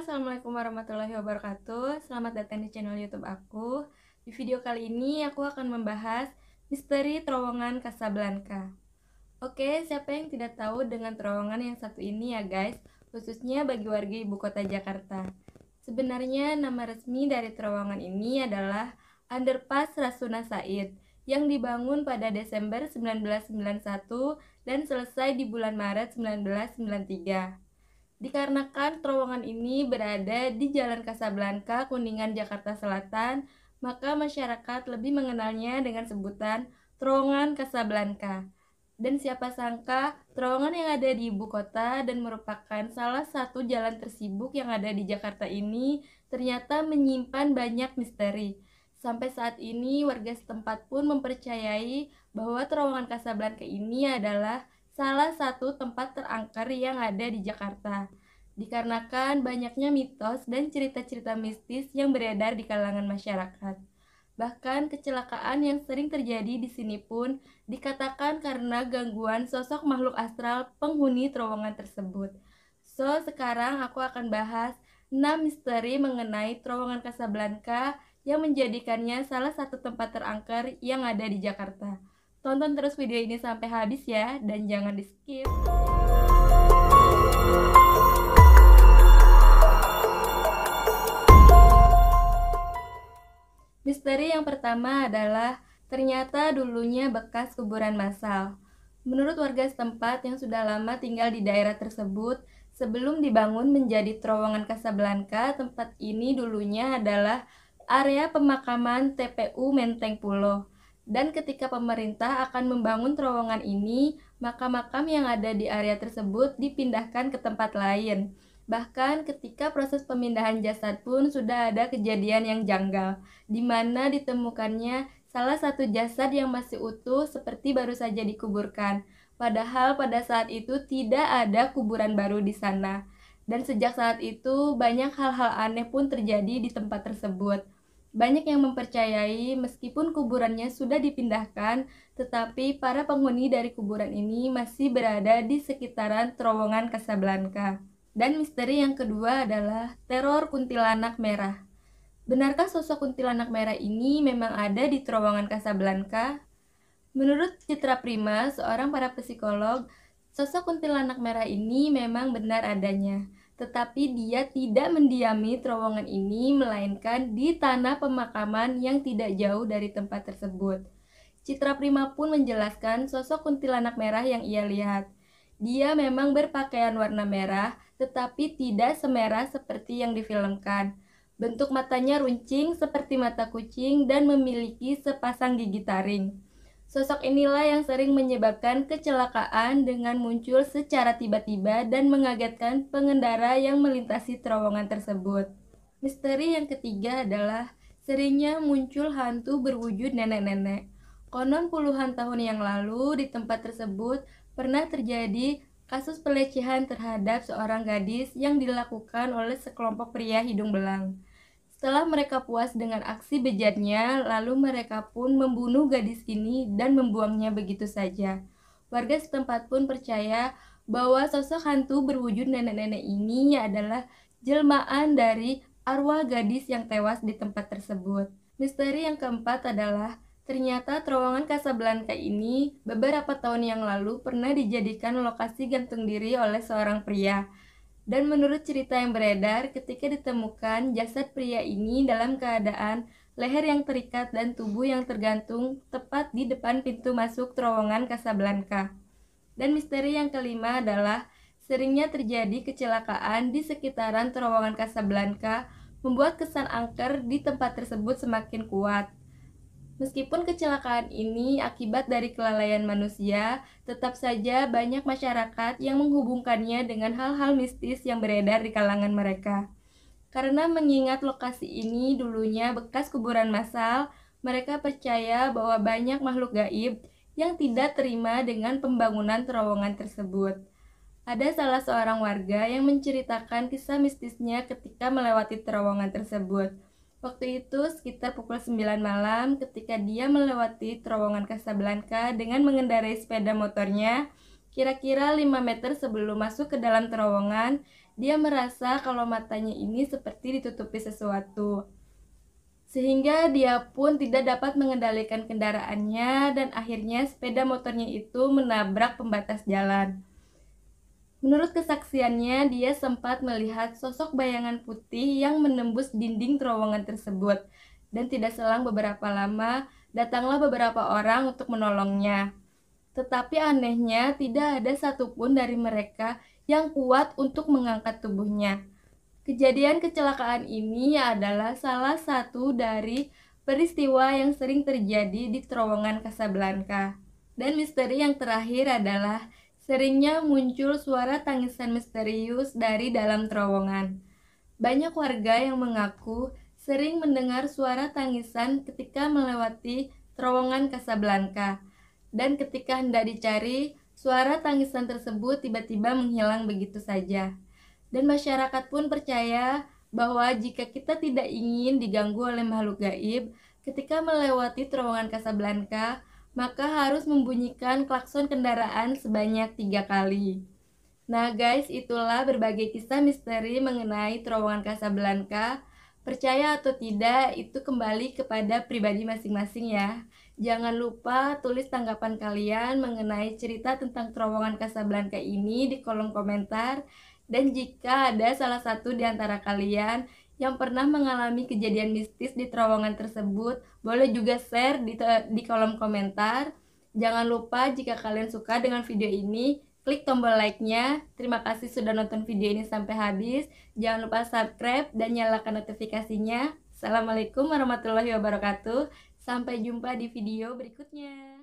Assalamualaikum warahmatullahi wabarakatuh. Selamat datang di channel YouTube aku. Di video kali ini aku akan membahas misteri terowongan Casablanca. Oke, siapa yang tidak tahu dengan terowongan yang satu ini ya guys, khususnya bagi warga ibu kota Jakarta. Sebenarnya nama resmi dari terowongan ini adalah Underpass Rasuna Said yang dibangun pada Desember 1991 dan selesai di bulan Maret 1993. Dikarenakan terowongan ini berada di Jalan Casablanca, Kuningan, Jakarta Selatan, maka masyarakat lebih mengenalnya dengan sebutan terowongan Casablanca. Dan siapa sangka, terowongan yang ada di ibu kota dan merupakan salah satu jalan tersibuk yang ada di Jakarta ini ternyata menyimpan banyak misteri. Sampai saat ini, warga setempat pun mempercayai bahwa terowongan Casablanca ini adalah salah satu tempat terangker yang ada di Jakarta. Dikarenakan banyaknya mitos dan cerita-cerita mistis yang beredar di kalangan masyarakat. Bahkan kecelakaan yang sering terjadi di sini pun dikatakan karena gangguan sosok makhluk astral penghuni terowongan tersebut. So, sekarang aku akan bahas 6 misteri mengenai terowongan Casablanca yang menjadikannya salah satu tempat terangker yang ada di Jakarta. Tonton terus video ini sampai habis ya, dan jangan di-skip. Misteri yang pertama adalah ternyata dulunya bekas kuburan massal. Menurut warga setempat yang sudah lama tinggal di daerah tersebut, sebelum dibangun menjadi terowongan Casablanca, tempat ini dulunya adalah area pemakaman TPU Menteng Pulo. Dan ketika pemerintah akan membangun terowongan ini, makam-makam yang ada di area tersebut dipindahkan ke tempat lain. Bahkan ketika proses pemindahan jasad pun sudah ada kejadian yang janggal, di mana ditemukannya salah satu jasad yang masih utuh seperti baru saja dikuburkan. Padahal pada saat itu tidak ada kuburan baru di sana. Dan sejak saat itu banyak hal-hal aneh pun terjadi di tempat tersebut. Banyak yang mempercayai meskipun kuburannya sudah dipindahkan, tetapi para penghuni dari kuburan ini masih berada di sekitaran terowongan Casablanca. Dan misteri yang kedua adalah teror kuntilanak merah. Benarkah sosok kuntilanak merah ini memang ada di terowongan Casablanca? Menurut Citra Prima, seorang parapsikolog, sosok kuntilanak merah ini memang benar adanya. Tetapi dia tidak mendiami terowongan ini, melainkan di tanah pemakaman yang tidak jauh dari tempat tersebut. Citra Prima pun menjelaskan sosok kuntilanak merah yang ia lihat. Dia memang berpakaian warna merah, tetapi tidak semerah seperti yang difilmkan. Bentuk matanya runcing seperti mata kucing dan memiliki sepasang gigi taring. Sosok inilah yang sering menyebabkan kecelakaan dengan muncul secara tiba-tiba dan mengagetkan pengendara yang melintasi terowongan tersebut. Misteri yang ketiga adalah seringnya muncul hantu berwujud nenek-nenek. Konon puluhan tahun yang lalu di tempat tersebut pernah terjadi kasus pelecehan terhadap seorang gadis yang dilakukan oleh sekelompok pria hidung belang. Setelah mereka puas dengan aksi bejatnya, lalu mereka pun membunuh gadis ini dan membuangnya begitu saja. Warga setempat pun percaya bahwa sosok hantu berwujud nenek-nenek ini adalah jelmaan dari arwah gadis yang tewas di tempat tersebut. Misteri yang keempat adalah ternyata terowongan Casablanca ini beberapa tahun yang lalu pernah dijadikan lokasi gantung diri oleh seorang pria. Dan menurut cerita yang beredar, ketika ditemukan jasad pria ini dalam keadaan leher yang terikat dan tubuh yang tergantung tepat di depan pintu masuk terowongan Casablanca. Dan misteri yang kelima adalah seringnya terjadi kecelakaan di sekitaran terowongan Casablanca, membuat kesan angker di tempat tersebut semakin kuat. Meskipun kecelakaan ini akibat dari kelalaian manusia, tetap saja banyak masyarakat yang menghubungkannya dengan hal-hal mistis yang beredar di kalangan mereka. Karena mengingat lokasi ini dulunya bekas kuburan massal, mereka percaya bahwa banyak makhluk gaib yang tidak terima dengan pembangunan terowongan tersebut. Ada salah seorang warga yang menceritakan kisah mistisnya ketika melewati terowongan tersebut. Waktu itu sekitar pukul 9 malam ketika dia melewati terowongan Casablanca dengan mengendarai sepeda motornya, kira-kira 5 meter sebelum masuk ke dalam terowongan, dia merasa kalau matanya ini seperti ditutupi sesuatu. Sehingga dia pun tidak dapat mengendalikan kendaraannya dan akhirnya sepeda motornya itu menabrak pembatas jalan. Menurut kesaksiannya, dia sempat melihat sosok bayangan putih yang menembus dinding terowongan tersebut. Dan tidak selang beberapa lama, datanglah beberapa orang untuk menolongnya. Tetapi anehnya, tidak ada satupun dari mereka yang kuat untuk mengangkat tubuhnya. Kejadian kecelakaan ini adalah salah satu dari peristiwa yang sering terjadi di terowongan Casablanca. Dan misteri yang terakhir adalah seringnya muncul suara tangisan misterius dari dalam terowongan. Banyak warga yang mengaku sering mendengar suara tangisan ketika melewati terowongan Casablanca. Dan ketika hendak dicari, suara tangisan tersebut tiba-tiba menghilang begitu saja. Dan masyarakat pun percaya bahwa jika kita tidak ingin diganggu oleh makhluk gaib, ketika melewati terowongan Casablanca, maka harus membunyikan klakson kendaraan sebanyak 3 kali. Nah guys, itulah berbagai kisah misteri mengenai terowongan Casablanca. Percaya atau tidak, itu kembali kepada pribadi masing-masing ya. Jangan lupa tulis tanggapan kalian mengenai cerita tentang terowongan Casablanca ini di kolom komentar. Dan jika ada salah satu di antara kalian yang pernah mengalami kejadian mistis di terowongan tersebut, boleh juga share di kolom komentar. Jangan lupa jika kalian suka dengan video ini, klik tombol like-nya. Terima kasih sudah nonton video ini sampai habis. Jangan lupa subscribe dan nyalakan notifikasinya. Assalamualaikum warahmatullahi wabarakatuh. Sampai jumpa di video berikutnya.